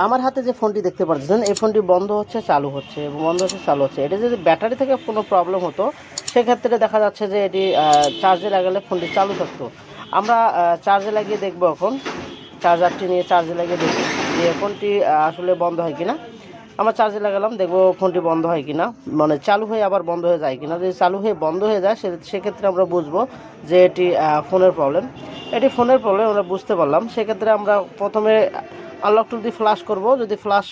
আমার হাতে যে ফোনটি দেখতে পাচ্ছেন এই ফোনটি বন্ধ হচ্ছে চালু হচ্ছে এবং বন্ধ হচ্ছে চালু হচ্ছে। এটা যদি ব্যাটারি থেকে কোনো প্রবলেম হতো সেক্ষেত্রে দেখা যাচ্ছে যে এটি চার্জে লাগালে ফোনটি চালু থাকতো। আমরা চার্জে লাগিয়ে দেখব, এখন চার্জারটি নিয়ে চার্জে লাগিয়ে দেখব যে ফোনটি আসলে বন্ধ হয় কিনা। আমরা চার্জে লাগালাম, দেখব ফোনটি বন্ধ হয় কিনা, মানে চালু হয়ে আবার বন্ধ হয়ে যায় কিনা। যদি চালু হয়ে বন্ধ হয়ে যায় সেক্ষেত্রে আমরা বুঝবো যে এটি ফোনের প্রবলেম। এটি ফোনের প্রবলেম আমরা বুঝতে পারলাম। সেক্ষেত্রে আমরা প্রথমে আনলক টুল দিয়ে ফ্লাশ করব। যদি ফ্লাশ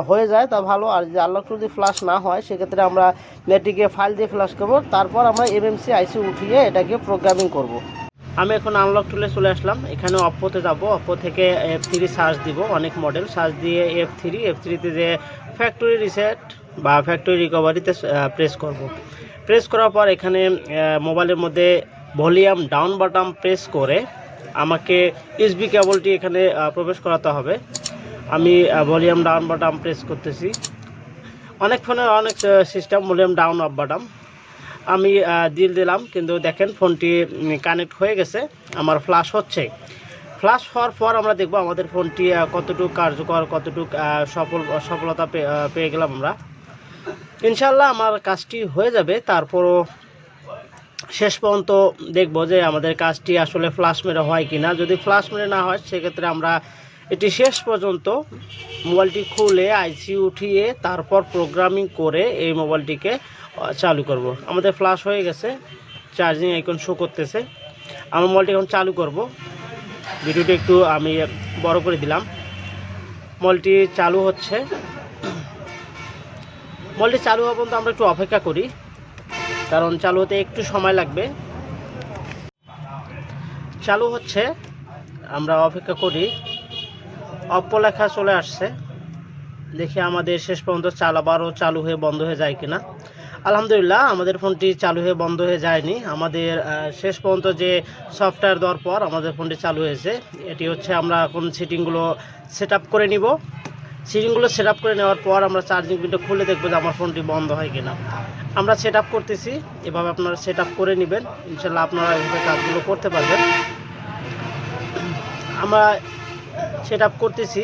হয়ে যায় তা ভালো, আর যদি আনলক টুল দিয়ে ফ্লাশ না হয় সেক্ষেত্রে আমরা এটিকে ফাইল দিয়ে ফ্লাশ করব। তারপর আমরা এমএমসি আইসি উঠিয়ে এটাকে প্রোগ্রামিং করব। আমি এখন আনলক টুলে চলে আসলাম। এখানে অপ্পোতে যাব, অপ্পো থেকে F3 সার্চ দিব, অনেক মডেল সার্চ দিয়ে F3তে যে ফ্যাক্টরি রিসেট বা ফ্যাক্টরি রিকভারিতে প্রেস করব। প্রেস করার পর এখানে মোবাইলের মধ্যে ভলিউম ডাউন বাটন প্রেস করে আমাকে ইউএসবি কেবলটি এখানে প্রবেশ করাতে হবে। আমি ভলিউম ডাউন বাটন প্রেস করতেছি। অনেক ফোনে অনেক system volume down up button আমি দিলাম, কিন্তু দেখেন ফোনটি কানেক্ট হয়ে গেছে, আমার ফ্ল্যাশ হচ্ছে। ফ্ল্যাশ হওয়ার পর আমরা দেখব আমাদের ফোনটি কতটুকু কার্যকর, কতটুকু সফলতা পেয়ে গেলাম আমরা। ইনশাল্লাহ আমার কাজটি হয়ে যাবে। তারপরও শেষ পর্যন্ত দেখব যে আমাদের কাজটি আসলে ফ্ল্যাশ মেরে হয় কি না। যদি ফ্ল্যাশ মেরে না হয় সেক্ষেত্রে আমরা এটি শেষ পর্যন্ত মোবাইলটি খুলে আইসি উঠিয়ে তারপর প্রোগ্রামিং করে এই মোবাইলটিকে চালু করব। আমাদের ফ্ল্যাশ হয়ে গেছে, চার্জিং আইকন শো করতেছে। আমার মোবাইলটি এখন চালু করব। ভিডিওটি একটু আমি বড় করে দিলাম। মোবাইলটি চালু হচ্ছে। মোবাইলটি চালু হওয়া পর্যন্ত আমরা একটু অপেক্ষা করি, কারণ চালু হতে একটু সময় লাগবে। চালু হচ্ছে, আমরা অপেক্ষা করি। অপ্পো লেখা চলে আসছে, দেখি আমাদের শেষ পর্যন্ত আবারও চালু হয়ে বন্ধ হয়ে যায় কিনা। আলহামদুলিল্লাহ আমাদের ফোনটি চালু হয়ে বন্ধ হয়ে যায়নি। আমাদের শেষ পর্যন্ত যে সফটওয়্যার দেওয়ার পর আমাদের ফোনটি চালু হয়েছে। এটি হচ্ছে আমরা এখন সেটিংগুলো সেট আপ করে নিব। সেটিংগুলো সেট আপ করে নেওয়ার পর আমরা চার্জিং পিনটা খুলে দেখবো যে আমার ফোনটি বন্ধ হয় কিনা। আমরা সেট আপ করতেছি, এভাবে আপনারা সেট আপ করে নেবেন। ইনশাল্লাহ আপনারা এভাবে কাজগুলো করতে পারবেন। আমরা সেট আপ করতেছি।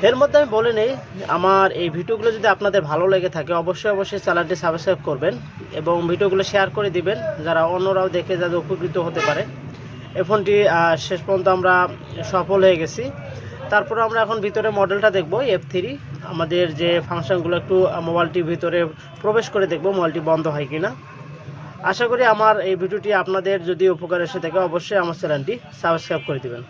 এর মধ্যে আমি বলে নেই, আমার এই ভিডিওগুলো যদি আপনাদের ভালো লেগে থাকে অবশ্যই চ্যানেলটি সাবস্ক্রাইব করবেন এবং ভিডিওগুলো শেয়ার করে দিবেন, যারা অন্যরাও দেখে যাতে উপকৃত হতে পারে। এই ফোনটি শেষ পর্যন্ত আমরা সফল হয়ে গেছি। তারপর আমরা এখন ভিতরে মডেলটা দেখব F3। আমাদের যে ফাংশনগুলো একটু মোবাইলটির ভিতরে প্রবেশ করে দেখব মোবাইলটি বন্ধ হয় কিনা। আশা করি আমার এই ভিডিওটি আপনাদের যদি উপকার এসে থাকে অবশ্যই আমার চ্যানেলটি সাবস্ক্রাইব করে দিবেন।